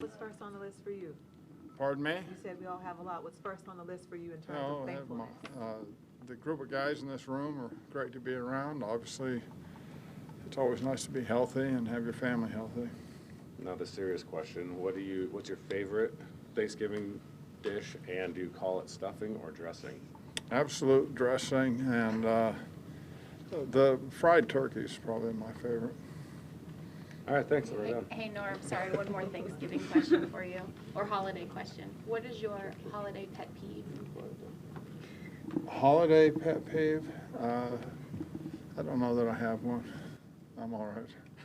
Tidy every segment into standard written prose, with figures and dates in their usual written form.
What's first on the list for you? Pardon me? You said we all have a lot. What's first on the list for you in terms Oh, of thankfulness? the group of guys in this room are great to be around. Obviously, it's always nice to be healthy and have your family healthy. Now the serious question, what's your favorite Thanksgiving dish, and do you call it stuffing or dressing? Absolute dressing, and the fried turkey is probably my favorite. All right, thanks. We're done. Hey, Norm, sorry, one more Thanksgiving question for you, or holiday question. What is your holiday pet peeve? Holiday pet peeve? I don't know that I have one. I'm all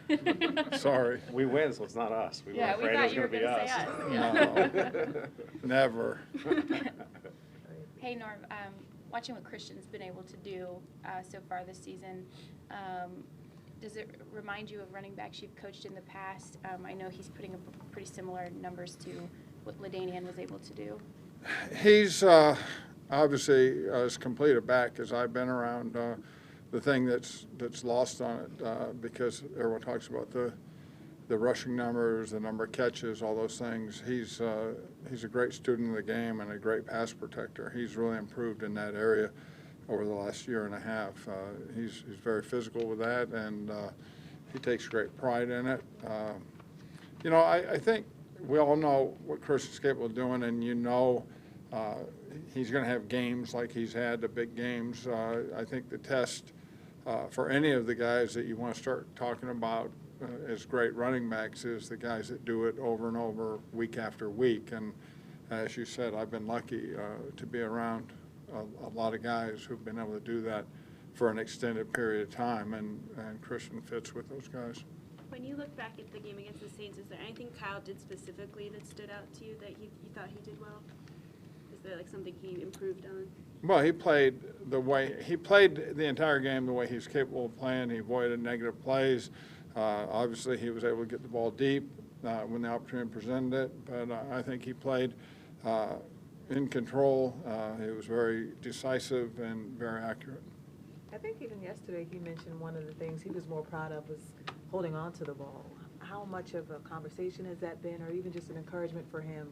right. Sorry. We win, so it's not us. We Yeah, were we afraid it was thought you were going gonna to say be us. us. No, never. Hey, Norm, watching what Christian's been able to do so far this season, does it remind you of running backs you've coached in the past? I know he's putting up pretty similar numbers to what LaDainian was able to do. He's obviously as complete a back as I've been around. The thing that's lost on it, because everyone talks about the rushing numbers, the number of catches, all those things. He's a great student of the game and a great pass protector. He's really improved in that area over the last year and a half. He's very physical with that, and he takes great pride in it. I think we all know what Chris is capable of doing, and he's going to have games like he's had, the big games. I think the test for any of the guys that you want to start talking about as great running backs is the guys that do it over and over, week after week. And as you said, I've been lucky to be around a lot of guys who've been able to do that for an extended period of time, and Christian fits with those guys. When you look back at the game against the Saints, is there anything Kyle did specifically that stood out to you that you thought he did well? Is there like something he improved on? Well, he played the entire game the way he's capable of playing. He avoided negative plays. Obviously, he was able to get the ball deep when the opportunity presented it, but I think he played in control. He was very decisive and very accurate. I think even yesterday he mentioned one of the things he was more proud of was holding on to the ball. How much of a conversation has that been, or even just an encouragement for him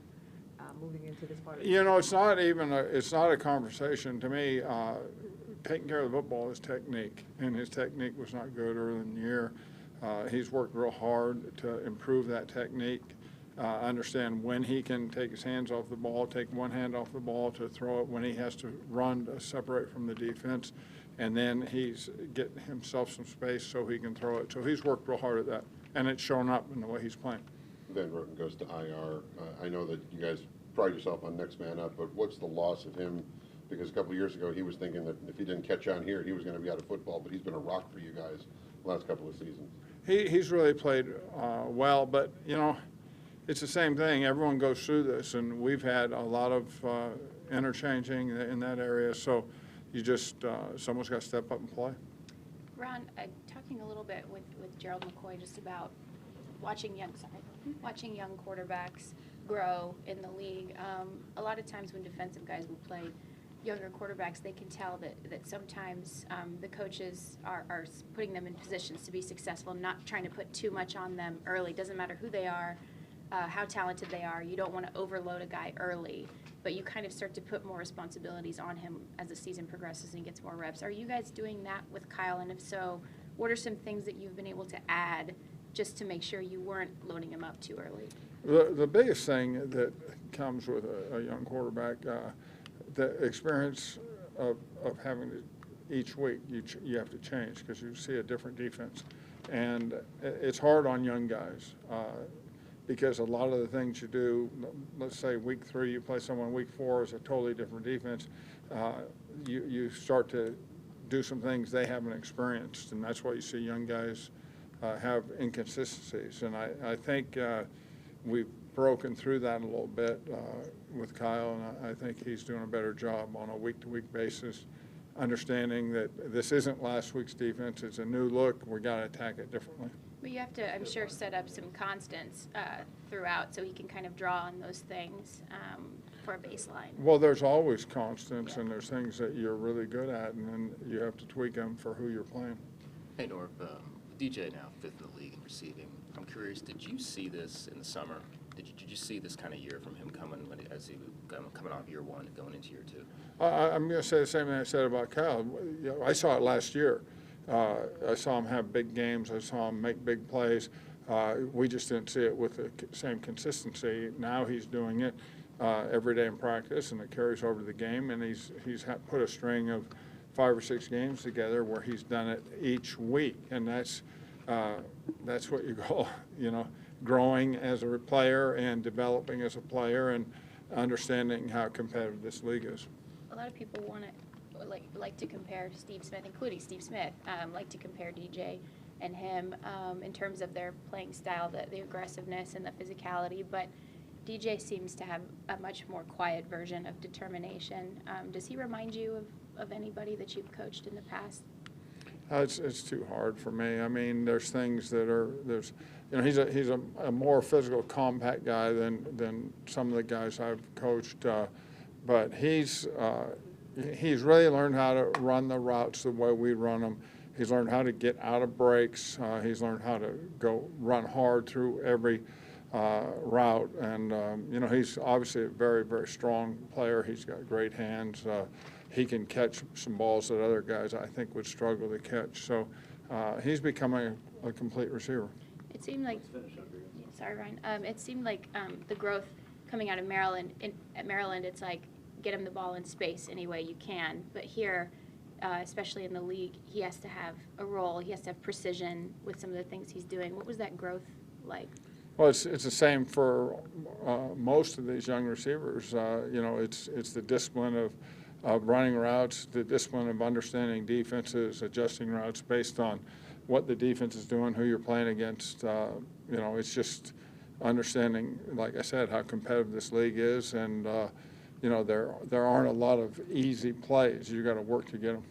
moving into this part of the season? It's not a conversation. To me, taking care of the football is technique, and his technique was not good early in the year. He's worked real hard to improve that technique, understand when he can take his hands off the ball, take one hand off the ball to throw it, when he has to run to separate from the defense, and then he's getting himself some space so he can throw it. So he's worked real hard at that, and it's shown up in the way he's playing. Van Roten goes to IR. I know that you guys pride yourself on next man up, but what's the loss of him? Because a couple of years ago he was thinking that if he didn't catch on here, he was going to be out of football, but he's been a rock for you guys the last couple of seasons. He's really played well, but, it's the same thing. Everyone goes through this, and we've had a lot of interchanging in that area, so you just someone's got to step up and play. Ron, talking a little bit with Gerald McCoy just about watching young quarterbacks grow in the league. A lot of times when defensive guys will play younger quarterbacks, they can tell that sometimes the coaches are putting them in positions to be successful, not trying to put too much on them early. Doesn't matter who they are, how talented they are. You don't want to overload a guy early, but you kind of start to put more responsibilities on him as the season progresses and he gets more reps. Are you guys doing that with Kyle? And if so, what are some things that you've been able to add just to make sure you weren't loading him up too early? The biggest thing that comes with a young quarterback, the experience of having to, each week you have to change because you see a different defense. And it's hard on young guys because a lot of the things you do, let's say week 3, you play someone, week 4 is a totally different defense. You start to do some things they haven't experienced, and that's why you see young guys have inconsistencies. And I think we've broken through that a little bit with Kyle, and I think he's doing a better job on a week-to-week basis, understanding that this isn't last week's defense. It's a new look. We got to attack it differently. But you have to, I'm sure, set up some constants throughout so he can kind of draw on those things for a baseline. Well, there's always constants, and there's things that you're really good at, and then you have to tweak them for who you're playing. Hey, Norv, DJ now 5th in the league in receiving. I'm curious, did you see this in the summer? Did you see this kind of year from him as he coming off year one and going into year two? I'm going to say the same thing I said about Kyle. You know, I saw it last year. I saw him have big games. I saw him make big plays. We just didn't see it with the same consistency. Now he's doing it every day in practice, and it carries over to the game. And he's put a string of 5 or 6 games together where he's done it each week, and that's what you call, you know, growing as a player and developing as a player and understanding how competitive this league is. A lot of people want to like to compare Steve Smith, including Steve Smith, like to compare DJ and him in terms of their playing style, the aggressiveness and the physicality. But DJ seems to have a much more quiet version of determination. Does he remind you of anybody that you've coached in the past? It's too hard for me. I mean, there's things that you know, he's a more physical, compact guy than some of the guys I've coached, but he's really learned how to run the routes the way we run them. He's learned how to get out of breaks. He's learned how to go run hard through every route, and you know, he's obviously a very, very strong player. He's got great hands. He can catch some balls that other guys, I think, would struggle to catch. So he's becoming a complete receiver. It seemed like, sorry, Ryan. It seemed like the growth coming out of Maryland. At Maryland, it's like get him the ball in space any way you can. But here, especially in the league, he has to have a role. He has to have precision with some of the things he's doing. What was that growth like? Well, it's the same for most of these young receivers. You know, it's the discipline of running routes, the discipline of understanding defenses, adjusting routes based on what the defense is doing, who you're playing against. You know, it's just understanding, like I said, how competitive this league is, and you know, there aren't a lot of easy plays. You got to work to get them.